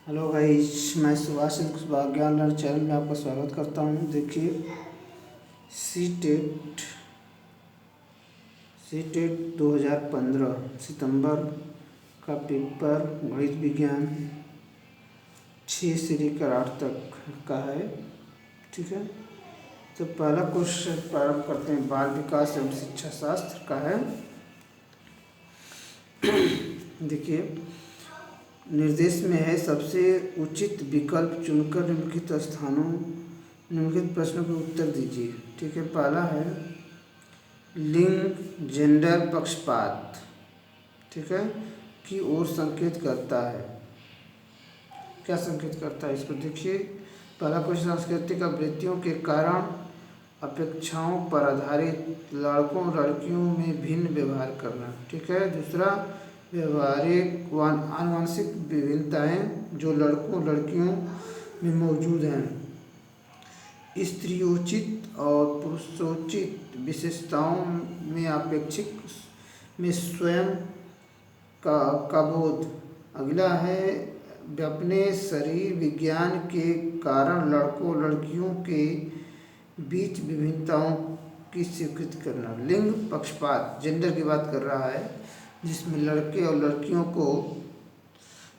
Hello guys, मैं सुभाष चंद्र कुशवाहा ज्ञान learn channel में आपका स्वागत करता हूं। देखिए, सी टेट 2015 सितंबर का पेपर गणित विज्ञान 6 से लेकर 8 तक का है। ठीक है, तो पहला क्वेश्चन प्रारंभ करते हैं। बाल विकास एवं शिक्षा शास्त्र का है। देखिए, निर्देश में है सबसे उचित विकल्प चुनकर निम्नलिखित प्रश्नों के उत्तर दीजिए। ठीक है, पहला है लिंग जेंडर पक्षपात, ठीक है, की ओर संकेत करता है। क्या संकेत करता है इसको देखिए। पहला क्वेश्चन, सांस्कृतिक आवृत्तियों के कारण अपेक्षाओं पर आधारित लड़कों लड़कियों में भिन्न व्यवहार करना। ठीक है, दूसरा व्यवहारिक आनुवंशिक विभिन्नताएं जो लड़कों लड़कियों में मौजूद हैं। स्त्रियोचित और पुरुषोचित विशेषताओं में अपेक्षिक में स्वयं का बोध। अगला है अपने शरीर विज्ञान के कारण लड़कों लड़कियों के बीच विभिन्नताओं की स्वीकृति करना। लिंग पक्षपात जेंडर की बात कर रहा है, जिसमें लड़के और लड़कियों को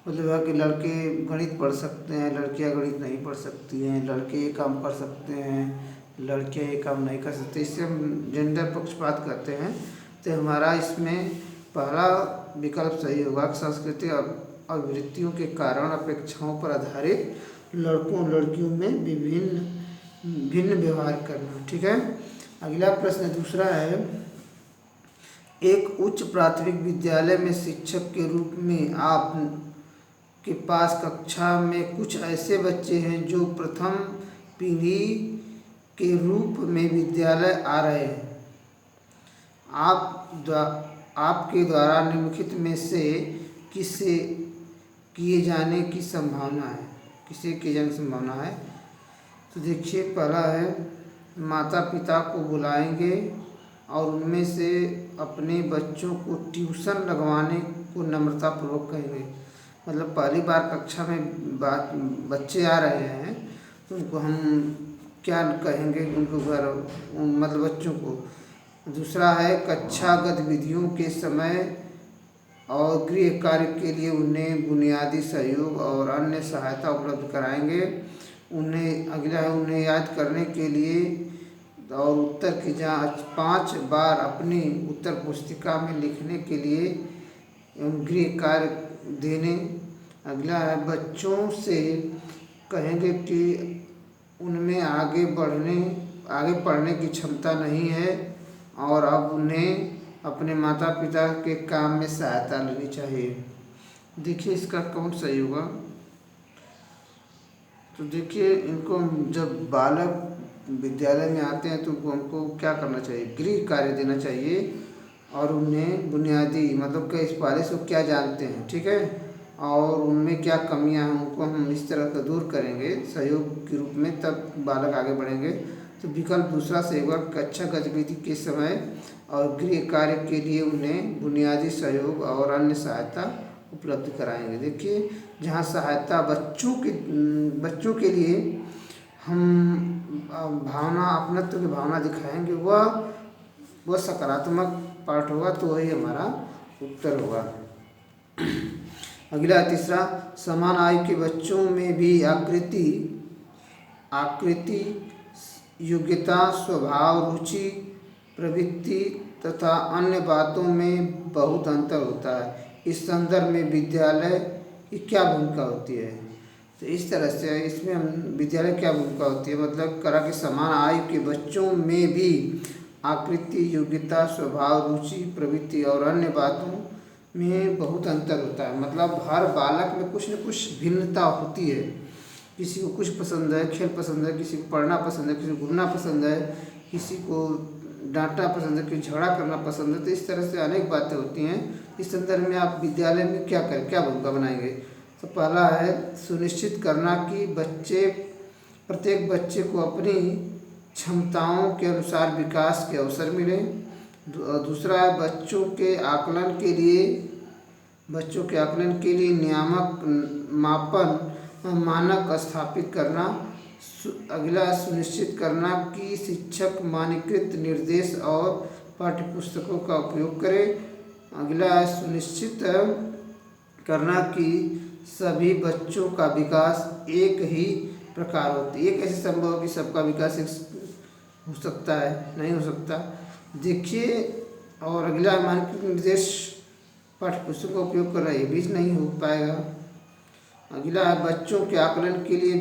मतलब है कि लड़के गणित पढ़ सकते हैं, लड़कियां गणित नहीं पढ़ सकती हैं, लड़के ये काम कर सकते हैं, लड़कियां ये काम नहीं कर सकते। इससे हम जेंडर पक्षपात करते हैं। तो हमारा इसमें पहला विकल्प सही होगा। सांस्कृतिक आवृत्तियों के कारण अपेक्षाओं पर आधारित लड़कों लड़कियों में भिन्न व्यवहार करना। ठीक है, अगला प्रश्न दूसरा है, एक उच्च प्राथमिक विद्यालय में शिक्षक के रूप में आप के पास कक्षा में कुछ ऐसे बच्चे हैं जो प्रथम पीढ़ी के रूप में विद्यालय आ रहे हैं। आपके द्वारा निम्नलिखित में से किसे किए जाने की संभावना है। तो देखिए, पहला है माता पिता को बुलाएंगे और उनमें से अपने बच्चों को ट्यूशन लगवाने को नम्रतापूर्वक कहेंगे। मतलब पहली बार कक्षा में बच्चे आ रहे हैं तो उनको हम क्या कहेंगे, उनको घर मतलब बच्चों को। दूसरा है कक्षा गतिविधियों के समय और गृह कार्य के लिए उन्हें बुनियादी सहयोग और अन्य सहायता उपलब्ध कराएंगे। अगला है उन्हें याद करने के लिए और उत्तर की जांच 5 बार अपनी उत्तर पुस्तिका में लिखने के लिए गृह कार्य देने। अगला है बच्चों से कहेंगे कि उनमें आगे पढ़ने की क्षमता नहीं है और अब उन्हें अपने माता पिता के काम में सहायता लेनी चाहिए। देखिए, इसका कौन सही होगा। तो देखिए, इनको जब बालक विद्यालय में आते हैं तो हमको क्या करना चाहिए, गृह कार्य देना चाहिए और उन्हें बुनियादी मतलब कि इस बारे से क्या जानते हैं, ठीक है, और उनमें क्या कमियां हैं उनको हम इस तरह से दूर करेंगे सहयोग के रूप में, तब बालक आगे बढ़ेंगे। तो विकल्प दूसरा सही होगा, कक्षा गतिविधि के समय और गृह कार्य के लिए उन्हें बुनियादी सहयोग और अन्य सहायता उपलब्ध कराएंगे। देखिए, जहाँ सहायता बच्चों के लिए हम भावना अपनत्व की भावना दिखाएंगे, वह सकारात्मक पार्ट होगा, तो वही हमारा उत्तर होगा। अगला तीसरा, समान आयु के बच्चों में भी आकृति योग्यता स्वभाव रुचि प्रवृत्ति तथा अन्य बातों में बहुत अंतर होता है। इस संदर्भ में विद्यालय की क्या भूमिका होती है। तो इस तरह से इसमें हम विद्यालय क्या भूमिका होती है मतलब करा कि समान आयु के बच्चों में भी आकृति योग्यता स्वभाव रुचि प्रवृत्ति और अन्य बातों में बहुत अंतर होता है। मतलब हर बालक में कुछ न कुछ भिन्नता होती है। किसी को कुछ पसंद है, खेल पसंद है, किसी को पढ़ना पसंद है, किसी को घूमना पसंद है, किसी को डांटना पसंद है, किसी झगड़ा करना पसंद है। तो इस तरह से अनेक बातें होती हैं। इस संदर्भ में आप विद्यालय में क्या भूमिका बनाएंगे। तो पहला है सुनिश्चित करना कि प्रत्येक बच्चे को अपनी क्षमताओं के अनुसार विकास के अवसर मिले। दूसरा है बच्चों के आकलन के लिए बच्चों के आकलन के लिए नियामक मापन मानक स्थापित करना। अगला, सुनिश्चित करना कि शिक्षक मानकीकृत निर्देश और पाठ्यपुस्तकों का उपयोग करें। अगला, सुनिश्चित करना कि सभी बच्चों का विकास एक ही प्रकार होता है। ये कैसे संभव है कि सबका विकास एक हो सकता है? नहीं हो सकता। देखिए, और अगला, मानकीकृत निर्देश पाठ्यपुस्तकों का उपयोग करना, ये भी नहीं हो पाएगा। अगला है बच्चों के आकलन के लिए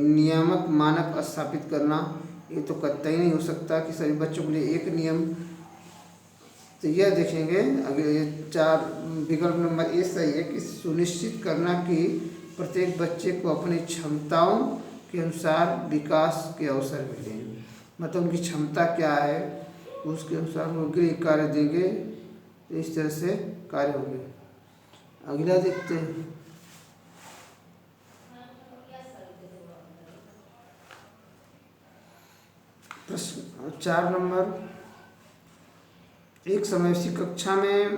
नियामक मानक स्थापित करना। ये तो कतई नहीं हो सकता कि सभी बच्चों के लिए एक नियम। तो यह देखेंगे अगले 4 विकल्प नंबर ए सही है कि सुनिश्चित करना कि प्रत्येक बच्चे को अपनी क्षमताओं के अनुसार विकास के अवसर मिले। मतलब उनकी क्षमता क्या है उसके अनुसार वो गृह कार्य देंगे, इस तरह से कार्य होंगे। अगला देखते हैं। प्रश्न 4 नंबर, एक समावेशी कक्षा में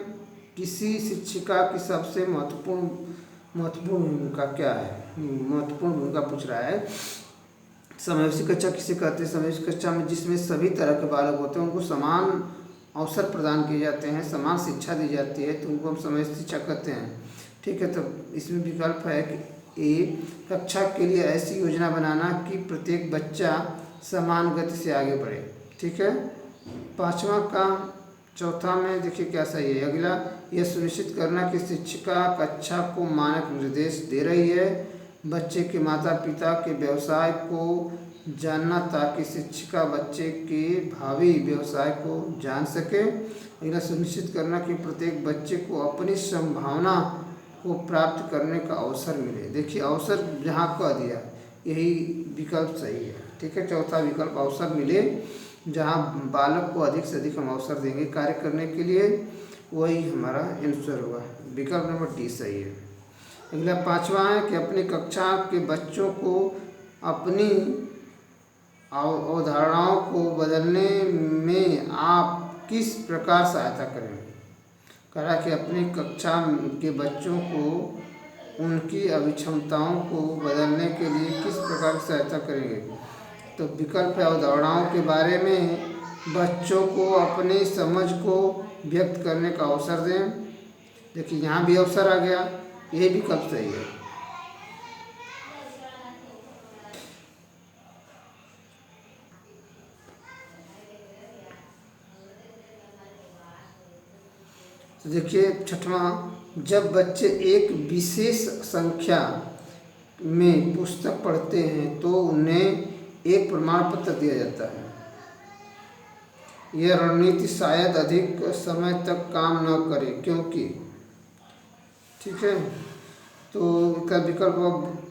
किसी शिक्षिका की सबसे महत्वपूर्ण भूमिका क्या है? महत्वपूर्ण भूमिका पूछ रहा है। समावेशी कक्षा किसे कहते हैं? समावेशी कक्षा में जिसमें सभी तरह के बालक होते हैं, उनको समान अवसर प्रदान किए जाते हैं, समान शिक्षा दी जाती है, तो उनको हम समावेशी शिक्षा कहते हैं। ठीक है, तो इसमें विकल्प है कि ए, कक्षा के लिए ऐसी योजना बनाना कि प्रत्येक बच्चा समान गति से आगे बढ़े। ठीक है। 5वां का चौथा में देखिए क्या सही है। अगला, यह सुनिश्चित करना कि शिक्षिका कक्षा को मानक निर्देश दे रही है। बच्चे के माता पिता के व्यवसाय को जानना ताकि शिक्षिका बच्चे के भावी व्यवसाय को जान सके। अगला, सुनिश्चित करना कि प्रत्येक बच्चे को अपनी संभावना को प्राप्त करने का अवसर मिले। देखिए, अवसर जहाँ कह दिया यही विकल्प सही है। ठीक है, चौथा विकल्प, अवसर मिले, जहाँ बालक को अधिक से अधिक हम अवसर देंगे कार्य करने के लिए, वही हमारा आंसर हुआ। विकल्प नंबर डी सही है। अगला 5वां है कि अपनी कक्षा के बच्चों को अपनी अवधारणाओं को बदलने में आप किस प्रकार सहायता करेंगे? कहा कि अपनी कक्षा के बच्चों को उनकी अभिक्षमताओं को बदलने के लिए किस प्रकार की सहायता करेंगे? तो विकल्प है, अवधारणाओं के बारे में बच्चों को अपनी समझ को व्यक्त करने का अवसर दें। देखिए, यहाँ भी अवसर आ गया, यही विकल्प सही है। तो देखिए 6वां, जब बच्चे एक विशेष संख्या में पुस्तक पढ़ते हैं तो उन्हें एक प्रमाण पत्र दिया जाता है। यह रणनीति शायद अधिक समय तक काम न करे क्योंकि, ठीक है, तो इसका विकल्प,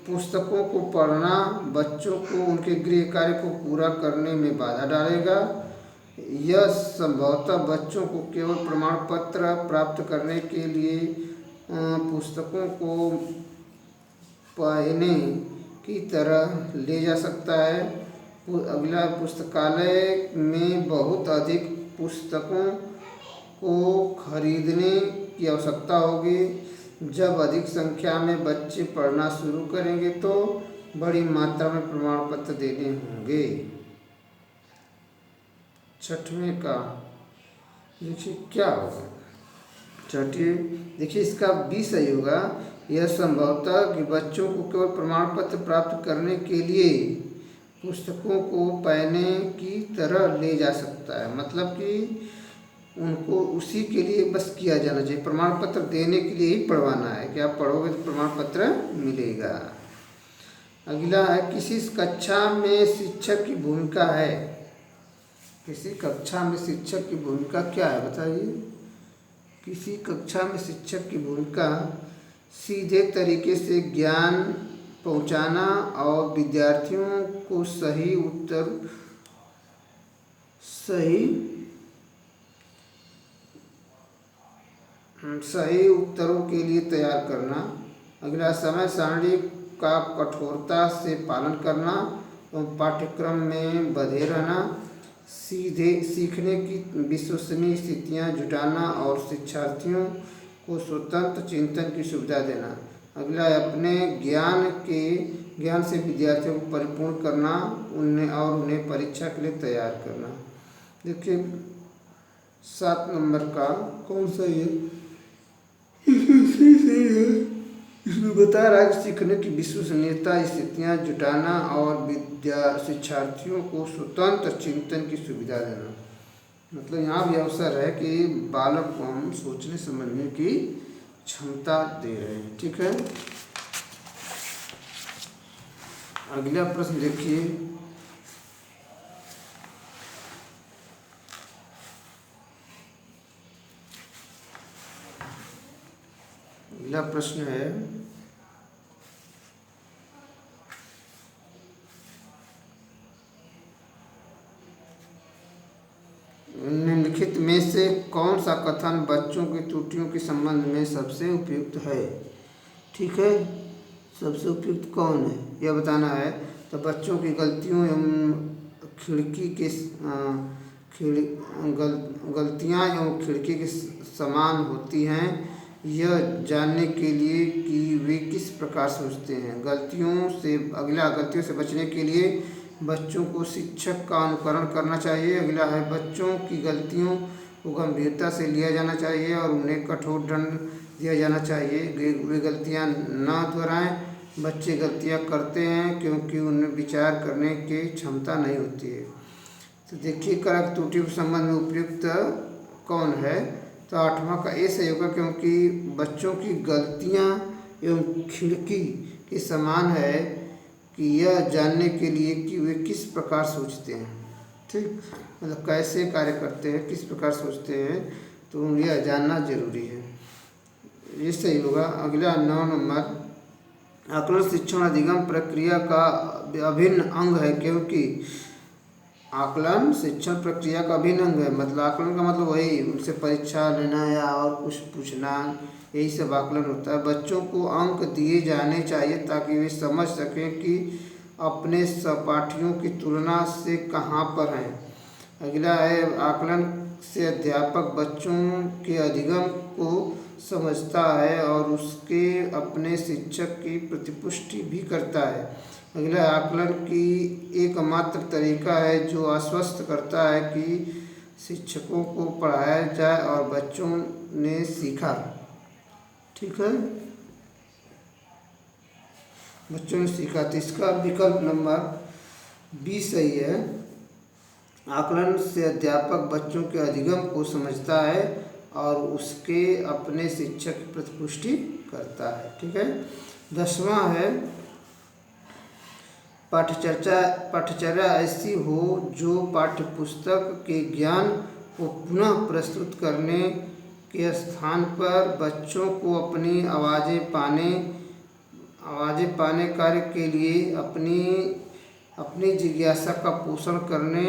पुस्तकों को पढ़ना बच्चों को उनके गृह कार्य को पूरा करने में बाधा डालेगा। यह संभवतः बच्चों को केवल प्रमाण पत्र प्राप्त करने के लिए पुस्तकों को पढ़ने की तरह ले जा सकता है। अगला, पुस्तकालय में बहुत अधिक पुस्तकों को खरीदने की आवश्यकता होगी। जब अधिक संख्या में बच्चे पढ़ना शुरू करेंगे तो बड़ी मात्रा में प्रमाण पत्र देने होंगे। 6वें का देखिए क्या होगा। 6, देखिए इसका बी सही होगा। यह संभवतः कि बच्चों को केवल प्रमाण पत्र प्राप्त करने के लिए पुस्तकों को पढ़ने की तरह ले जा सकता है। मतलब कि उनको उसी के लिए बस किया जाना चाहिए, प्रमाण पत्र देने के लिए ही पढ़वाना है कि आप पढ़ोगे तो प्रमाण पत्र मिलेगा। अगला है, किसी कक्षा में शिक्षक की भूमिका है। किसी कक्षा में शिक्षक की भूमिका क्या है बताइए? किसी कक्षा में शिक्षक की भूमिका सीधे तरीके से ज्ञान पहुंचाना और विद्यार्थियों को सही उत्तरों के लिए तैयार करना। अगला, समय सारणी का कठोरता से पालन करना और पाठ्यक्रम में बंधे रहना। सीधे सीखने की विश्वसनीय स्थितियाँ जुटाना और शिक्षार्थियों को स्वतंत्र चिंतन की सुविधा देना। अगला है अपने ज्ञान से विद्यार्थियों को परिपूर्ण करना, उन्हें परीक्षा के लिए तैयार करना। देखिए 7 नंबर का कौन सा ये इसमें बता रहा है कि सीखने की विश्वसनीयता, स्थितियाँ जुटाना और शिक्षार्थियों को स्वतंत्र चिंतन की सुविधा देना। मतलब यहाँ भी अवसर है कि बालक को हम सोचने समझने की क्षमता दे रहे हैं। ठीक है, अगला प्रश्न देखिए, अगला प्रश्न है निम्नलिखित में से कौन सा कथन बच्चों की त्रुटियों के संबंध में सबसे उपयुक्त है। ठीक है, सबसे उपयुक्त कौन है यह बताना है। तो बच्चों की गलतियों एवं गलतियाँ एवं खिड़की के समान होती हैं, यह जानने के लिए कि वे किस प्रकार सोचते हैं। गलतियों से बचने के लिए बच्चों को शिक्षक का अनुकरण करना चाहिए। अगला है बच्चों की गलतियों को गंभीरता से लिया जाना चाहिए और उन्हें कठोर दंड दिया जाना चाहिए। वे गलतियाँ न दोहराएं। बच्चे गलतियाँ करते हैं क्योंकि उनमें विचार करने की क्षमता नहीं होती है। तो देखिए कारक त्रुटि के संबंध में उपयुक्त कौन है। तो 8वां का ए सही होगा, क्योंकि बच्चों की गलतियाँ एवं खिड़की के समान है कि यह जानने के लिए कि वे किस प्रकार सोचते हैं। ठीक, मतलब कैसे कार्य करते हैं, किस प्रकार सोचते हैं, तो यह जानना जरूरी है, ये सही होगा। अगला 9 नंबर, आकलन शिक्षण अधिगम प्रक्रिया का अभिन्न अंग है, क्योंकि आकलन शिक्षण प्रक्रिया का अभिन्न अंग है। मतलब आकलन का मतलब वही उनसे परीक्षा लेना या और कुछ पूछना, यही सब आकलन होता है। बच्चों को अंक दिए जाने चाहिए ताकि वे समझ सकें कि अपने सहपाठियों की तुलना से कहाँ पर हैं। अगला है आकलन से अध्यापक बच्चों के अधिगम को समझता है और उसके अपने शिक्षक की प्रतिपुष्टि भी करता है। अगला आकलन की एकमात्र तरीका है जो आश्वस्त करता है कि शिक्षकों को पढ़ाया जाए और बच्चों ने सीखा। ठीक है, बच्चों ने सीखा। तो इसका विकल्प नंबर 20 सही है। आकलन से अध्यापक बच्चों के अधिगम को समझता है और उसके अपने शिक्षक की प्रतिपुष्टि करता है। ठीक है, 10वां है पाठ्यचर्या ऐसी हो जो पाठ्यपुस्तक के ज्ञान को पुनः प्रस्तुत करने के स्थान पर बच्चों को अपनी आवाज़ें पाने कार्य के लिए अपनी जिज्ञासा का पोषण करने,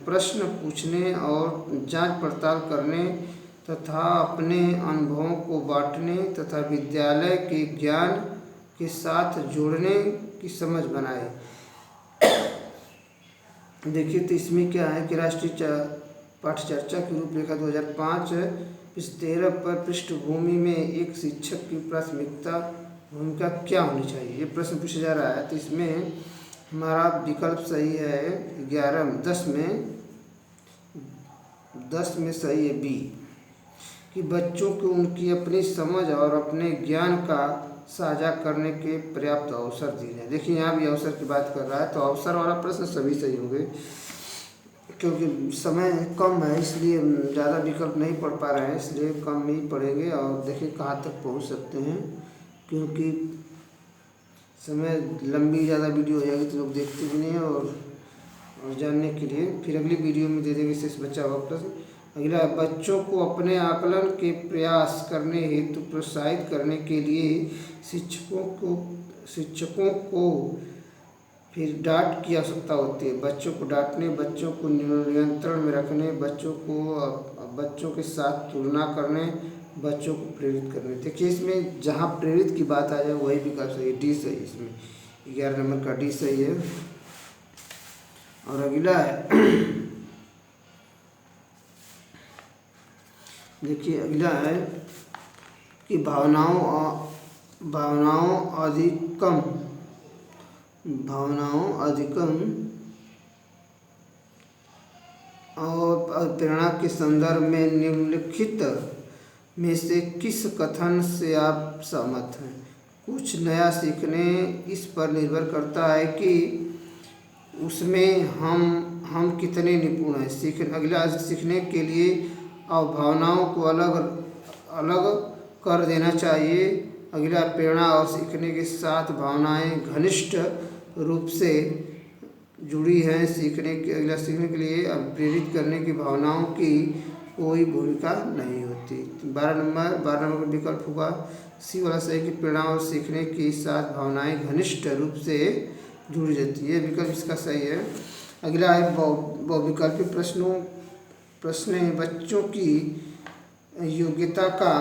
प्रश्न पूछने और जांच पड़ताल करने तथा अपने अनुभवों को बांटने तथा विद्यालय के ज्ञान के साथ जोड़ने की समझ बनाए। देखिए तो इसमें क्या है कि राष्ट्रीय पाठ्यचर्या की रूपरेखा 2005 पृष्ठ 13 पर पृष्ठभूमि में एक शिक्षक की प्राथमिकता भूमिका क्या होनी चाहिए, ये प्रश्न पूछा जा रहा है। तो इसमें हमारा विकल्प सही है 10 में सही है बी, कि बच्चों को उनकी अपनी समझ और अपने ज्ञान का साझा करने के पर्याप्त अवसर दिए जाए। देखिए यहाँ भी अवसर की बात कर रहा है, तो अवसर वाला प्रश्न सभी सही होंगे, क्योंकि समय कम है इसलिए ज़्यादा विकल्प नहीं पढ़ पा रहे हैं, इसलिए कम ही पढ़ेंगे। और देखिए कहाँ तक पहुँच सकते हैं, क्योंकि समय लंबी ज़्यादा वीडियो हो जाएगी तो लोग देखते भी नहीं हैं। और जानने के लिए फिर अगली वीडियो में दे देंगे शेष बचा हुआ प्रश्न। अगला, बच्चों को अपने आकलन के प्रयास करने हेतु प्रोत्साहित करने के लिए शिक्षकों को फिर डांट की आवश्यकता होती है। बच्चों को डांटने, बच्चों को नियंत्रण में रखने, बच्चों के साथ तुलना करने, बच्चों को प्रेरित करने। देखिए इसमें जहाँ प्रेरित की बात आ जाए वही विकल्प सही है, डी सही। इसमें 11 नंबर का डी सही है। और अगला है देखिए अगला है कि भावनाओं अधिकम और प्रेरणा के संदर्भ में निम्नलिखित में से किस कथन से आप सहमत हैं? कुछ नया सीखने इस पर निर्भर करता है कि उसमें हम कितने निपुण हैं। अगला, सीखने के लिए भावनाओं को अलग अलग कर देना चाहिए। अगला, प्रेरणा और सीखने के साथ भावनाएं घनिष्ठ रूप से जुड़ी हैं। अगला, सीखने के लिए प्रेरित करने की भावनाओं की कोई भूमिका नहीं होती। 12 नंबर का विकल्प होगा सी वाला सही कि प्रेरणा और सीखने के साथ भावनाएं घनिष्ठ रूप से जुड़ी रहती है। विकल्प इसका सही है। अगला है बहुविकल्पी प्रश्न बच्चों की योग्यता का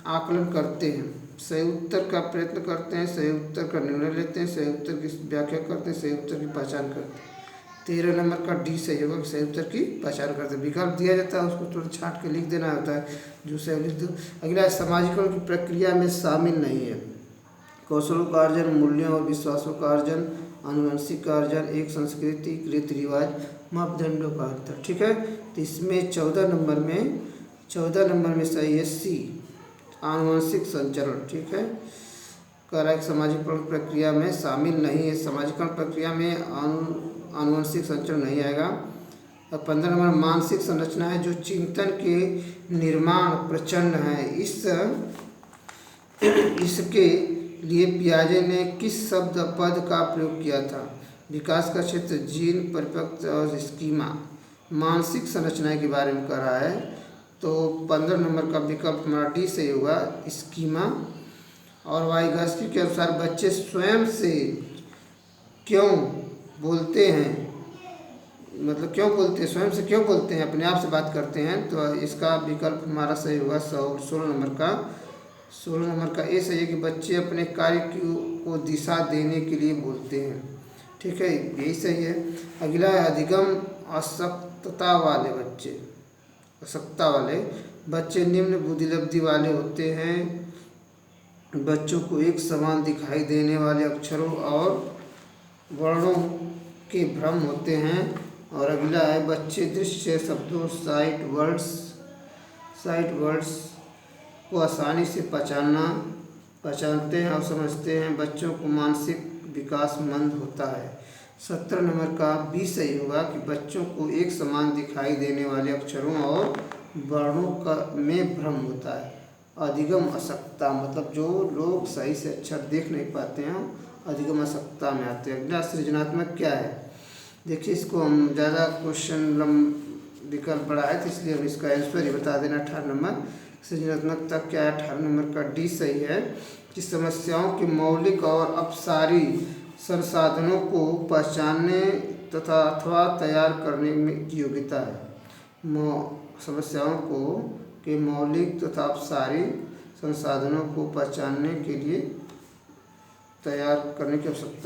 आकलन करते हैं, सही उत्तर का प्रयत्न करते हैं, सही उत्तर का निर्णय लेते हैं, सही उत्तर की व्याख्या करते हैं, सही उत्तर की पहचान करते हैं। 13 नंबर का डी सही होगा, सही उत्तर की पहचान करते हैं। विकल्प दिया जाता है, उसको तुरंत छांट के लिख देना होता है, जो सही लिख दो। अगला, समाजीकरण की प्रक्रिया में शामिल नहीं है। कौशलों का अर्जन, मूल्यों और विश्वासों का अर्जन, आनुवंशिक का अर्जन, एक संस्कृति, रीति रिवाज, मापदंडों का अंतर। ठीक है, तो इसमें 14 नंबर में सही है सी, आनुवंशिक संचरण। ठीक है, कह रहा है सामाजिकरण प्रक्रिया में शामिल नहीं है। सामाजिकरण प्रक्रिया में आनुवंशिक संचरण नहीं आएगा। और 15 नंबर मानसिक संरचना है जो चिंतन के निर्माण प्रचंड है। इसके लिए पियाजे ने किस शब्द पद का प्रयोग किया था? विकास का क्षेत्र, जीन, परिपक्व और स्कीमा। मानसिक संरचना के बारे में कह रहा है, तो 15 नंबर का विकल्प हमारा डी सही होगा, स्कीमा। और वाइगस्की के अनुसार बच्चे स्वयं से क्यों बोलते हैं, मतलब क्यों बोलते हैं, स्वयं से क्यों बोलते हैं, अपने आप से बात करते हैं, तो इसका विकल्प हमारा सही होगा 16 नंबर का ए सही है कि बच्चे अपने कार्य को दिशा देने के लिए बोलते हैं। ठीक है, यही सही है। अगला है अधिगम अशक्तता वाले बच्चे निम्न बुद्धिलब्धि वाले होते हैं। बच्चों को एक समान दिखाई देने वाले अक्षरों और वर्णों के भ्रम होते हैं। और अगला है बच्चे दृश्य शब्दों, साइट वर्ड्स को आसानी से पहचानते हैं और समझते हैं। बच्चों को मानसिक विकास मंद होता है। 17 नंबर का बी सही होगा कि बच्चों को एक समान दिखाई देने वाले अक्षरों और वर्णों में भ्रम होता है। अधिगम अशक्तता, मतलब जो लोग सही से अक्षर देख नहीं पाते हैं, अधिगम अशक्तता में आते हैं। अगला, सृजनात्मक क्या है? देखिए, इसको हम ज़्यादा क्वेश्चन विकल्प बड़ा है, तो इसलिए हम इसका आंसर ही बता देना। 18 नंबर सृजनात्मकता क्या है? 18 नंबर का डी सही है कि समस्याओं के मौलिक और अपसारी संसाधनों को पहचानने तथा अथवा तैयार करने की योग्यता है। समस्याओं के मौलिक तथा अपसारी संसाधनों को पहचानने के लिए तैयार करने की आवश्यकता है।